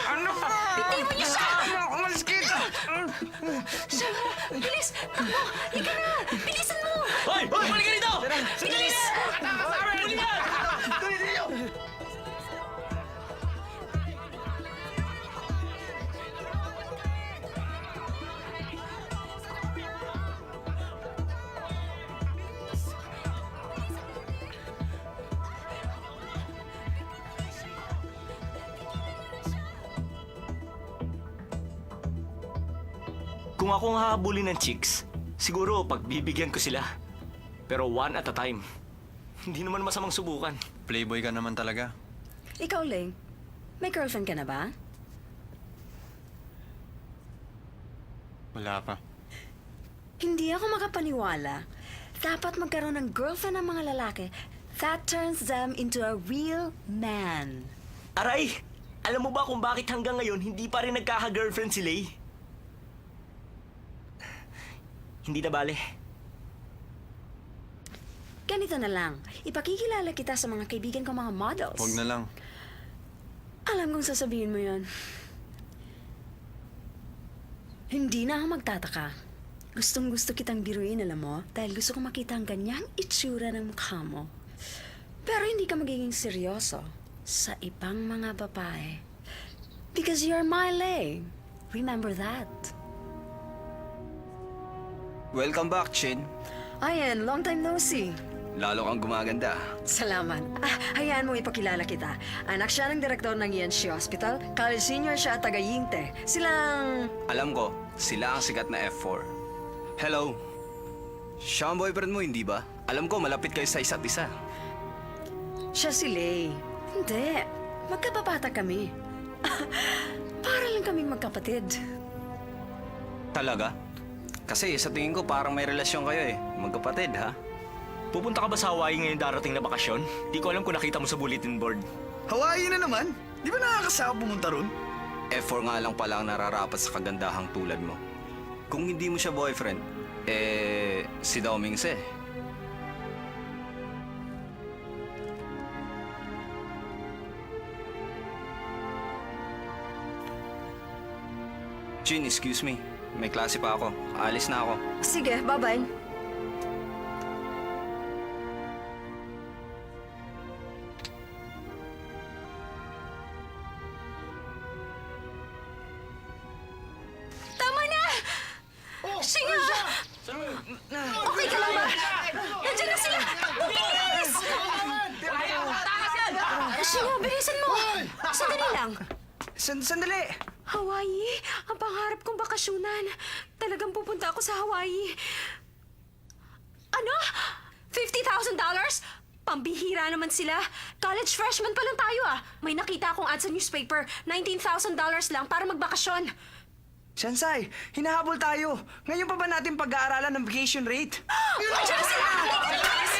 Ano ba? Bitiwan niyo siya! Umalis kita! Siya, bilis! Takbo! Liga na! Bilisan mo! Hoy! Bumalik ka dito! Bilis! Huli ka! Kung ako ang hahabulin ng chicks, siguro pagbibigyan ko sila. Pero one at a time. Hindi naman masamang subukan. Playboy ka naman talaga. Ikaw, Ling, may girlfriend ka na ba? Wala pa. Hindi ako makapaniwala. Dapat magkaroon ng girlfriend ng mga lalaki. That turns them into a real man. Aray! Alam mo ba kung bakit hanggang ngayon hindi pa rin nagkaka-girlfriend si Lay? Hindi na bale. Ganito na lang. Ipakikilala kita sa mga kaibigan ko mga models. Huwag na lang. Alam kong sasabihin mo yon. Hindi na ako magtataka. Gustong gusto kitang biruin, alam mo, dahil gusto ko makita ang ganyang itsura ng mukha mo. Pero hindi ka magiging seryoso sa ibang mga babae. Because you're my Lay. Remember that. Welcome back, Chin. Ayan, long time no see. Lalo kang gumaganda. Salamat. Hayaan mo ipakilala kita. Anak siya ng direktor ng ENC Hospital. College senior siya at taga-Yingte. Silang... Alam ko, sila ang sikat na F4. Hello. Siya ang boyfriend mo, hindi ba? Alam ko, malapit kayo sa isa't isa. Siya si Lay. Hindi. Magkababata kami. Para lang kaming magkapatid. Talaga? Kasi sa tingin ko parang may relasyon kayo eh. Magkapatid, ha? Pupunta ka ba sa Hawaii ngayong darating na bakasyon? Di ko alam kung nakita mo sa bulletin board. Hawaii na naman? Di ba nakakasama pumunta ron? F4 nga lang pala ang nararapat sa kagandahang tulad mo. Kung hindi mo siya boyfriend, si Doming's eh. Jin, excuse me. May klase pa ako. Aalis na ako. Sige, bye-bye. Tama na! Singa! Okay ka lang ba? Nandiyan na sila! Bilis! Singa, bilisan mo! Sandali lang. Sandali! Hawaii, ang pangarap kong bakasyonan. Talagang pupunta ako sa Hawaii. Ano? $50,000? Pambihira naman sila. College freshman pa lang tayo ah. May nakita akong ad sa newspaper. $19,000 lang para magbakasyon. Shansai, hinahabol tayo. Ngayon pa ba natin pag-aaralan ng vacation rate? Nandiyan na sila! Bilis!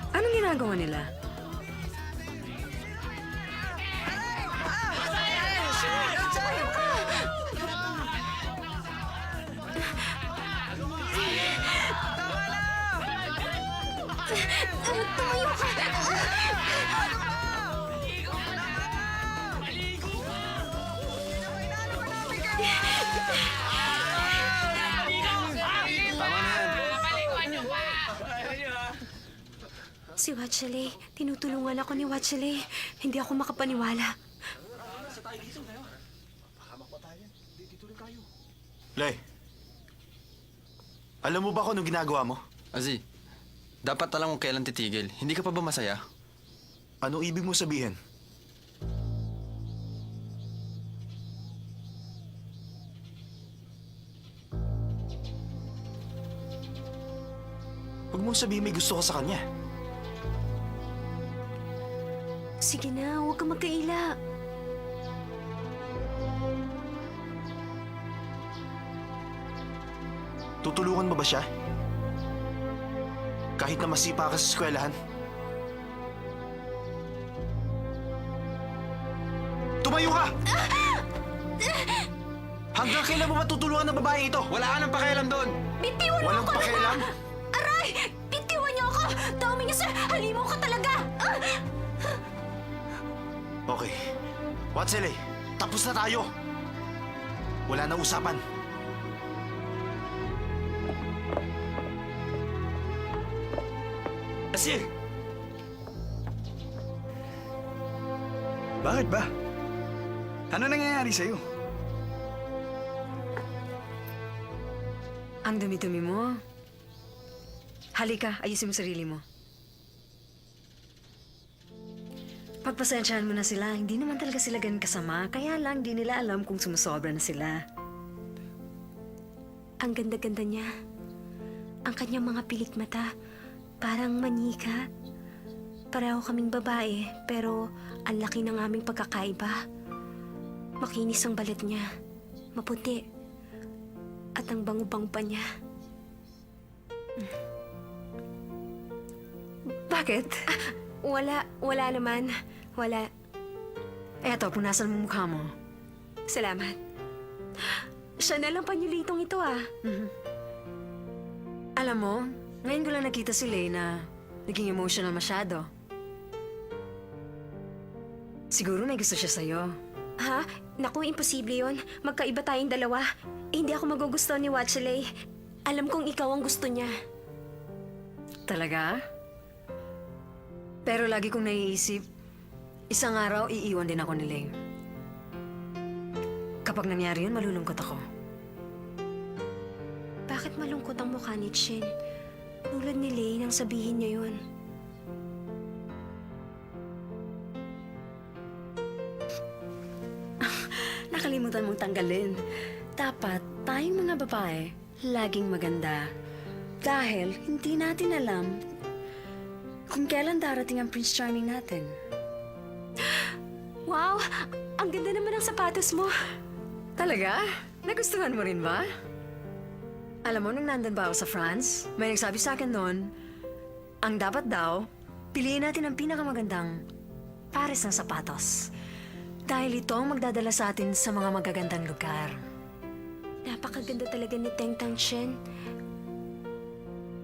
Anong ginagawa nila? Tumayo ka! Tama na yan. Si Watchelay, tinutulungan ako ni Watchelay. Hindi ako makapaniwala. Lay, alam mo ba kung anong ginagawa mo? Azi, dapat alam kung kailan titigil. Hindi ka pa ba masaya? Anong ibig mo sabihin? Huwag mong sabihin may gusto ka sa kanya. Sige na, huwag kang magkaila. Tutulungan mo ba siya? Kahit na masipa ka sa eskwelahan? Tumayo ka! Hanggang kailan mo matutulungan ng babaeng ito? Wala ka nang pakialam doon! Bitiwan mo Walang ako! pakialam? Aray! Bitiwan niyo ako! Doming, sir! Halimaw ka talaga! Okay. Watsele, tapos na tayo. Wala na usapan. Kasi, Bakit ba? Ano nangyayari sa'yo? Ang dumi-dumi mo. Halika, ayusin mo sarili mo. Pagpasensyahan mo na sila, hindi naman talaga sila ganun kasama. Kaya lang, di nila alam kung sumusobra na sila. Ang ganda-ganda niya. Ang kanyang mga pilik mata, parang manika. Pareho kaming babae, pero ang laki ng aming pagkakaiba. Makinis ang balat niya, maputi, at ang bango-bango pa niya. Bakit? Wala naman. Wala. Eto, punasan mo mukha mo. Salamat. Siya na lang panyulitong ito ah. Alam mo, ngayon ko lang nakita si Lay na naging emotional masyado. Siguro may gusto siya sa'yo. Ha? Naku, imposible yon. Magkaiba tayong dalawa. Hindi ako magugustuhan ni Watchelay. Alam kong ikaw ang gusto niya. Talaga? Pero lagi kong naiisip, isang araw iiwan din ako ni Lay. Kapag nangyari yun, malulungkot ako. Bakit malungkot ang mukha ni Chin? Tulad ni Lay nang sabihin niya yun. Nakalimutan mong tanggalin. Dapat tayong mga babae, laging maganda. Dahil hindi natin alam kung kailan darating ang Prince Charming natin. Wow! Ang ganda naman ng sapatos mo. Talaga? Nagustuhan mo rin ba? Alam mo, nung nandun ba ako sa France, may nagsabi sa akin noon, ang dapat daw, piliin natin ang pinakamagandang pares ng sapatos. Dahil ito ang magdadala sa atin sa mga magagandang lugar. Napakaganda talaga ni Teng Tang Chen.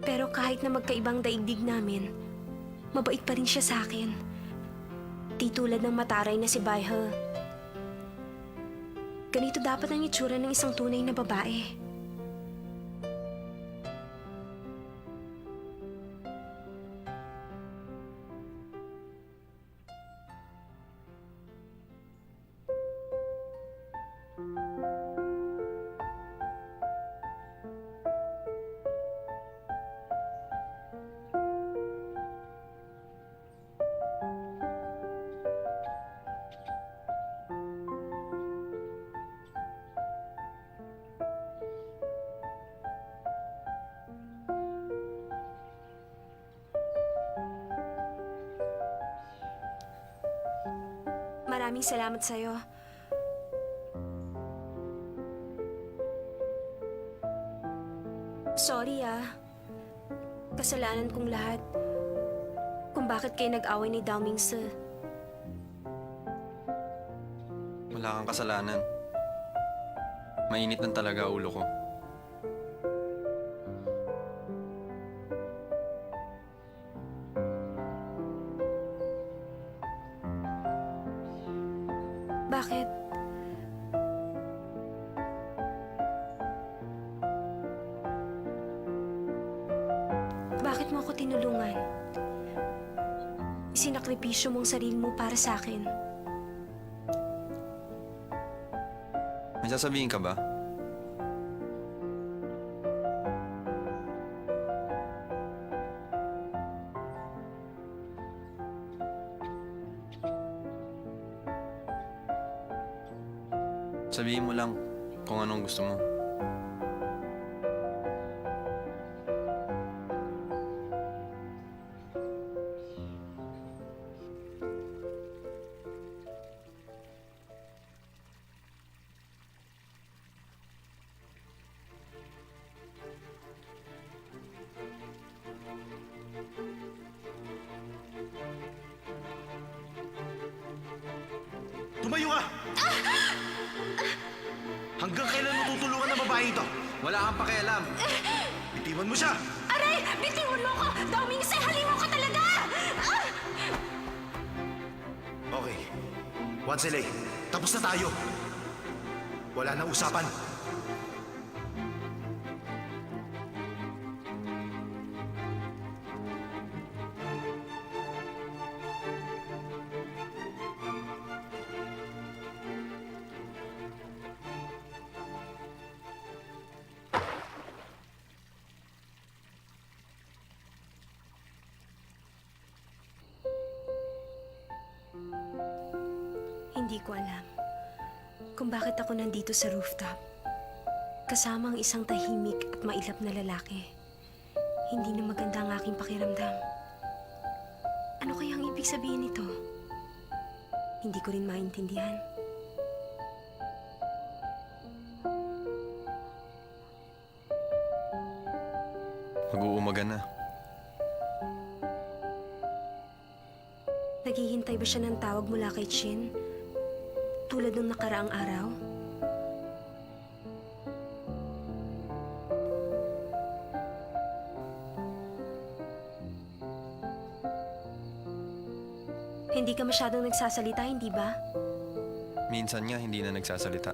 Pero kahit na magkaibang daigdig namin, mabait pa rin siya sa akin. Di tulad ng mataray na si Bai He. Ganito dapat ang itsura ng isang tunay na babae. Maraming salamat sa'yo. Sorry Kasalanan kong lahat. Kung bakit kayo nag-away ni Dao Mingse. Wala kang kasalanan. Mainit lang talaga ulo ko. Bakit? Bakit mo ako tinulungan? Isinakripisyo mong sarili mo para sa akin. May sasabihin ka ba? Sabihin mo lang kung anong gusto mo. babae ito? Wala kang pakialam. Bitiwan mo siya! Aray! Bitawan mo ko! Domingos, ay halimo ka talaga! Ah! Okay. Wansele, tapos na tayo. Wala na usapan. Hindi ko alam kung bakit ako nandito sa rooftop. Kasama ang isang tahimik at mailap na lalaki. Hindi na maganda ang aking pakiramdam. Ano kaya ang ibig sabihin nito? Hindi ko rin maintindihan. Mag-uumaga na. Naghihintay ba siya ng tawag mula kay Chin? Tulad nung nakaraang araw? Hindi ka masyadong nagsasalita, hindi ba? Minsan nga hindi na nagsasalita.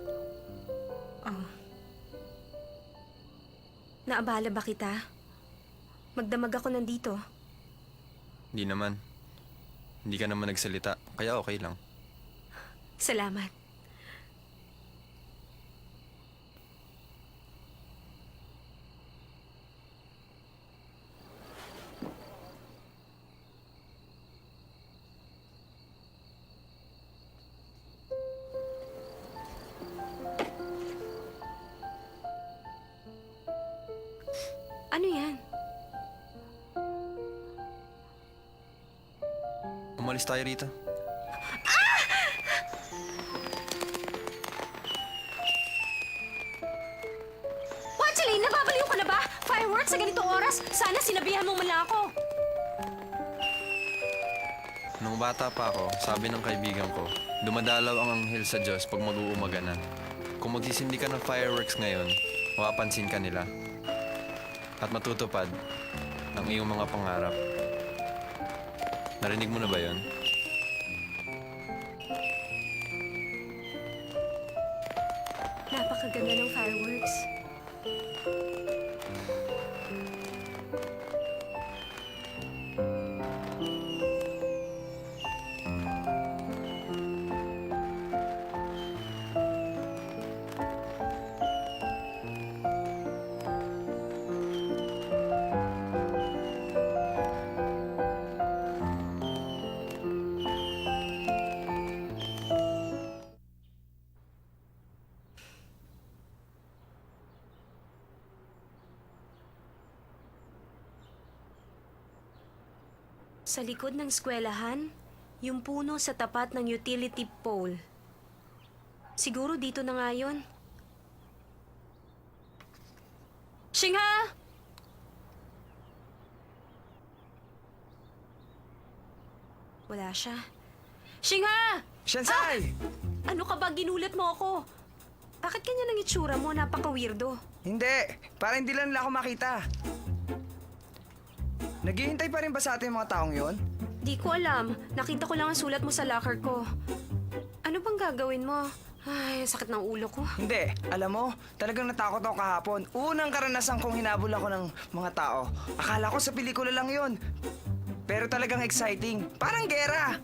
Oh. Naabala ba kita? Magdamag ako nandito. Hindi naman. Hindi ka naman nagsalita, kaya okay lang. Salamat. Ano yan? Umalis tayo rito. Watchley, nababaliw ka na ba? Fireworks sa ganitong oras? Sana sinabihan mo man lang ako. Nung bata pa ako, sabi ng kaibigan ko, dumadalaw ang anghel sa Diyos pag mag-uumaga na. Kung magsisindi ka ng fireworks ngayon, mapapansin ka nila. At matutupad ang iyong mga pangarap. Narinig mo na ba yon? Napakaganda ng fireworks. Sa likod ng eskwelahan, yung puno sa tapat ng utility pole. Siguro dito na nga yun. Shingha! Wala siya. Shingha! Shansai! Ano ka ba? Ginulat mo ako. Bakit ganyan ang itsura mo? Napaka-weirdo. Hindi, para hindi lang nila ako makita. Naghihintay pa rin ba sa atin yung mga taong yon? Di ko alam. Nakita ko lang ang sulat mo sa locker ko. Ano bang gagawin mo? Ay, sakit ng ulo ko. Hindi, alam mo, talagang natakot ako kahapon. Unang karanasan kong hinabol ako ng mga tao. Akala ko sa pelikula lang yon. Pero talagang exciting. Parang gera.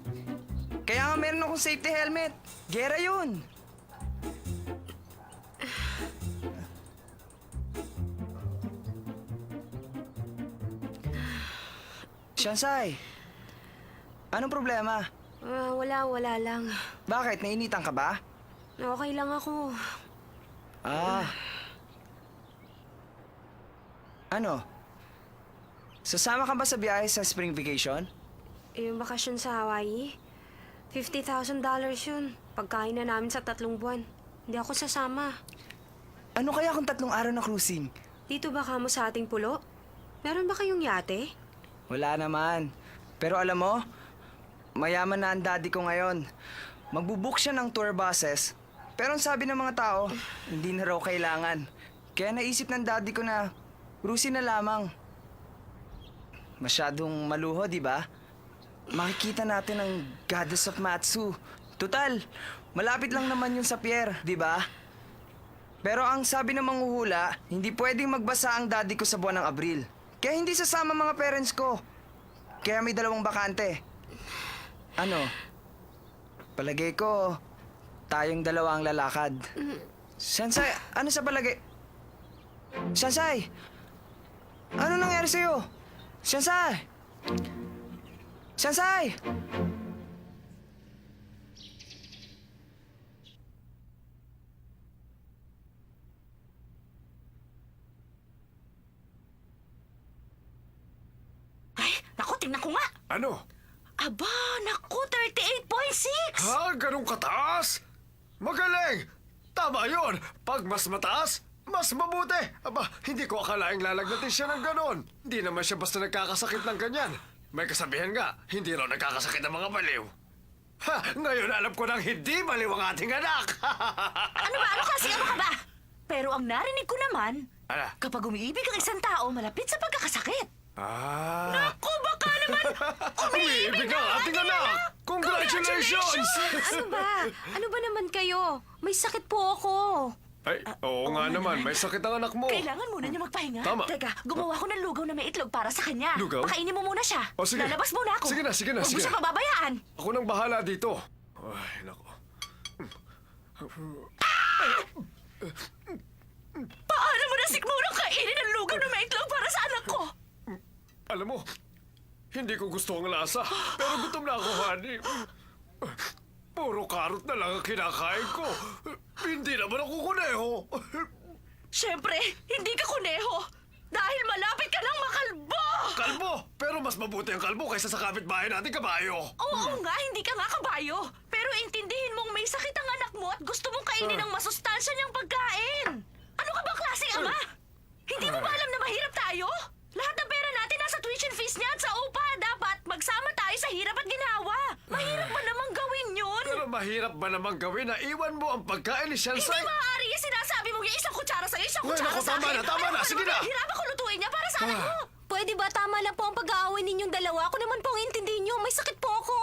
Kaya nga meron akong safety helmet. Gera yun. Shansai, anong problema? Wala lang. Bakit? Nainitan ka ba? Okay lang ako. Ah. Ano? Sasama ka ba sa biyahe sa spring vacation? Yung bakasyon sa Hawaii, $50,000 yun. Pagkain na namin sa 3 buwan. Hindi ako sasama. Ano kaya kung 3 araw na cruising? Dito ba kamo sa ating pulo? Meron ba kayong yate? Wala naman. Pero alam mo, mayaman na ang daddy ko ngayon. Magbubook siya ng tour buses. Pero ang sabi ng mga tao, hindi na raw kailangan. Kaya naisip ng daddy ko na Rusi na lamang. Masyadong maluho, di ba? Makikita natin ang Goddess of Matsu. Total, malapit lang naman yun sa pier, di ba? Pero ang sabi ng manghuhula, hindi pwedeng magbasa ang daddy ko sa buwan ng Abril. Kaya hindi sasama mga parents ko. Kaya may 2 bakante. Ano? Palagay ko, tayong 2 ang lalakad. Sensei, ano sa palagay? Sensei! Ano nangyari sa'yo? Sensei! Sensei! Ay, naku, tingnan ko nga. Ano? Aba, naku, 38.6! Ha? Ganun kataas? Magaling! Tama yon. Pag mas mataas, mas mabuti. Aba, hindi ko akalaing lalagnatin siya ng ganon. Hindi naman siya basta nagkakasakit ng ganyan. May kasabihan nga, hindi raw nagkakasakit ng mga baliw. Ha! Ngayon alam ko nang hindi baliw ang ating anak! Ano ba? Ano kasi? Ano ka ba? Pero ang narinig ko naman, Ano? kapag umiibig ang isang tao, malapit sa pagkakasakit. Ah! Naku, baka naman Umiibig ang ating anak! Congratulations! Ano ba? Ano ba naman kayo? May sakit po ako. Ay, oo nga naman, may sakit ang anak mo. Kailangan muna niya magpahinga. Tama. Teka, gumawa ko ng lugaw na may itlog para sa kanya. Lugaw? Pakainin mo muna siya. O, sige. Lalabas muna ako. Sige na, sige na, Huwag mo sige siya na. pababayaan. Ako nang bahala dito. Ay, nako. Paano mo nasikmurang kainin ang lugaw na may itlog para sa anak ko? Alam mo, hindi ko gusto ang lasa. Pero gutom na ako, honey. Puro karot na lang ang kinakain ko. Hindi naman ako kuneho. Siyempre, hindi ka kuneho. Dahil malapit ka ng makalbo! Kalbo! Pero mas mabuti ang kalbo kaysa sa kapitbahay natin kabayo. Oo nga, hindi ka nga kabayo. Pero intindihin mong may sakit ang anak mo at gusto mong kainin ang masustansya niyang pagkain. Ano ka bang klaseng ama? Hindi mo ba alam na mahirap tayo? Lahat ng pera natin nasa tuition fees niya at sa upa. Dapat magsama tayo sa hirap at ginawa. Mahirap ba namang gawin yun? Pero mahirap ba namang gawin na iwan mo ang pagkain ni Hindi Shansai? maaari yung sinasabi mong yung isang kutsara sa'yo, isang Ay, kutsara naku, sa tama akin. na, tama na. Sige na. Hirap ako lutuin niya para sa anak mo. Pwede ba tama lang po ang pag-aaway ninyong dalawa? Ako naman po ang intindihin niyo. May sakit po ako.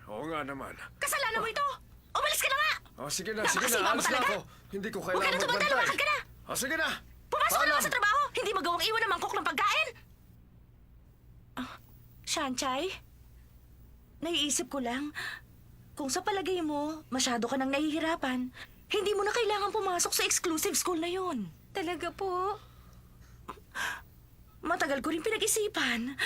Oo nga naman. Kasalanan mo ito. Umalis ka na nga. Oh, sige na, Napakasama sige na. mo Alis na talaga. ako. Hindi ko Huwag ka kailangan na tumantay, magbantay. lumakad ka na. Oh, sige na. Pumasok ka na Paalam. sa trabaho. Hindi magawang iwan ang mangkok ng pagkain. Shanchay, naiisip ko lang, kung sa palagay mo, masyado ka nang nahihirapan, hindi mo na kailangan pumasok sa exclusive school na yon. Talaga po? Matagal ko rin pinag-isipan.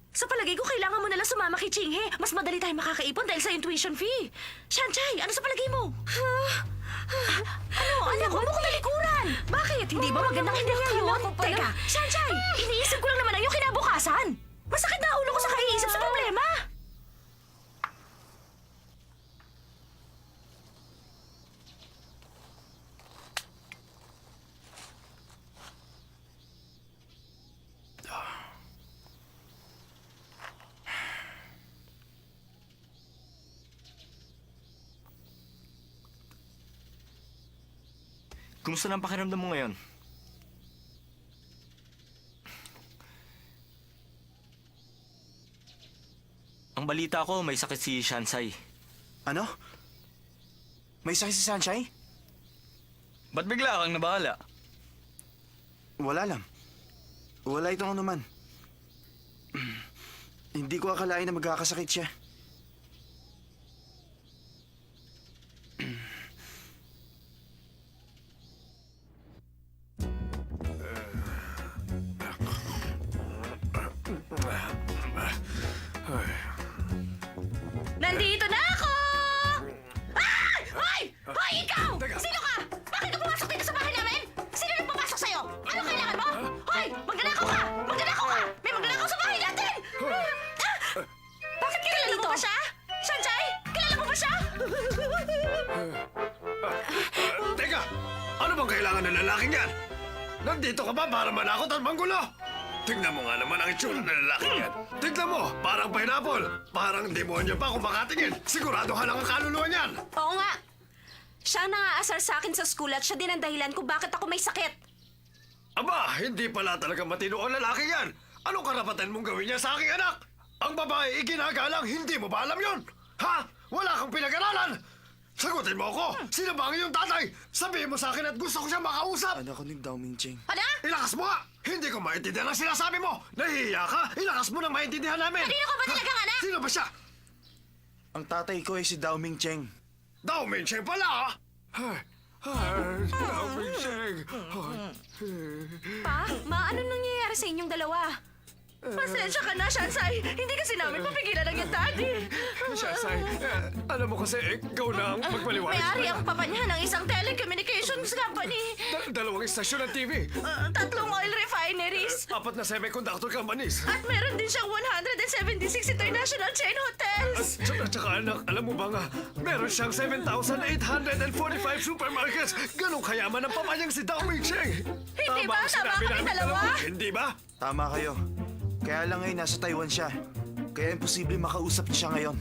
Sa palagay ko, kailangan mo nalang sumama kay Chinghe. Mas madali tayo makakaipon dahil sa tuition fee. Shanchay, ano sa palagay mo? Ano? Anak, huwag mo kong talikuran. Bakit? Hindi ba magandang ideya yun? Teka, Shanchay, iniisip ko lang naman ang iyong kinabukasan. Masakit na ulo ko sa kaiisip sa problema. Kumusta na ang pakiramdam mo ngayon? Ang balita ko, may sakit si Shansai. Ano? May sakit si Sunshine? Ba't bigla kang nabahala? Wala lang. Wala itong anuman. Hindi ko akalain na magkakasakit siya. Nandito na ako! Ay! Hoy! Hoy, ikaw! Sino ka? Bakit ka pumasok dito sa bahay namin? Sino nagpapasok sa'yo? Ano kailangan mo? Hoy! Magnanakaw ka! Magnanakaw ka! May magnanakaw sa bahay natin! Bakit kilala mo ba siya? Shanchay? Kilala mo ba siya? Teka! Ano bang kailangan ng lalaking yan? Nandito ka ba para manakot at manggulo? Tingnan mo nga naman ang itsura ng lalaking yan. Tingnan mo, parang pineapple. Parang demonyo pa kung makatingin. Sigurado ka lang ang kaluluwa niyan. Oo nga. Siya ang nangaasar sa akin sa school at siya din ang dahilan kung bakit ako may sakit. Aba, hindi pala talaga matino ang lalaki yan. Anong karapatan mong gawin niya sa aking anak? Ang babae iginagalang, hindi mo ba alam yun? Ha? Wala kang pinag-aralan! Sagutin mo ako! Sino ba ang iyong tatay? Sabihin mo sa akin at gusto ko siyang makausap! Anak ko ni Dao Mingcheng. Ano? Ilakas mo nga! Hindi ko maintindihan ang sinasabi mo! Nahihiya ka? Ilakas mo nang maintindihan namin! Kanino ko ba talagang anak? Sino ba siya? Ang tatay ko ay si Dao Mingcheng. Dao Mingcheng pala! Dao Mingcheng! Pa, ano nangyayari sa inyong dalawa? Pasensya ka na, Shansay. Hindi kasi namin papigilan ang yung daddy. Shansay, alam mo kasi, ikaw na ang magpaliwanag. May-ari ang papa niya ng isang telecommunications company. Dalawang istasyon ng TV. 3 oil refineries. 4 na semiconductor companies. At meron din siyang 176 international chain hotels. At saka anak, alam mo ba nga, meron siyang 7,845 supermarkets. Ganong kayaman ang pamayang si Dao Mingcheng. Hindi ba? ang Tama sinabi kami namin, dalawa? alam mo, Hindi ba? Tama kayo. Kaya lang ngayon nasa Taiwan siya. Kaya imposible makausap niya siya ngayon.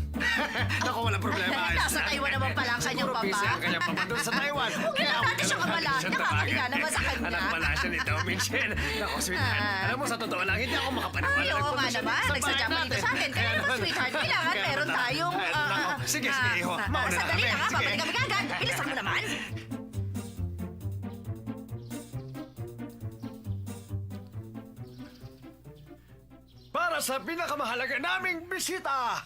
Naku, walang problema. Nasa Taiwan naman pala ang kanyang Siguro busy papa. ang kanyang papa doon sa Taiwan. Huwag niyo na natin siyang kabalaan. Nakakahiya naman sa kanya. Anak pala siya ni Dao Mingchen. Naku, sweetheart. Alam mo, sa totoo lang, hindi ako makapaniwala. Ay, oo nga Nagpapasya naman. sa Nagsadya bahay mo dito sa atin. Kaya naman, sweetheart, kailangan meron tayong... Naku, sige, iho. Mauna na Sandali kami. na nga, Sige. babalik kami kagad. Bilisan mo naman. Para sa pinakamahalaga naming bisita!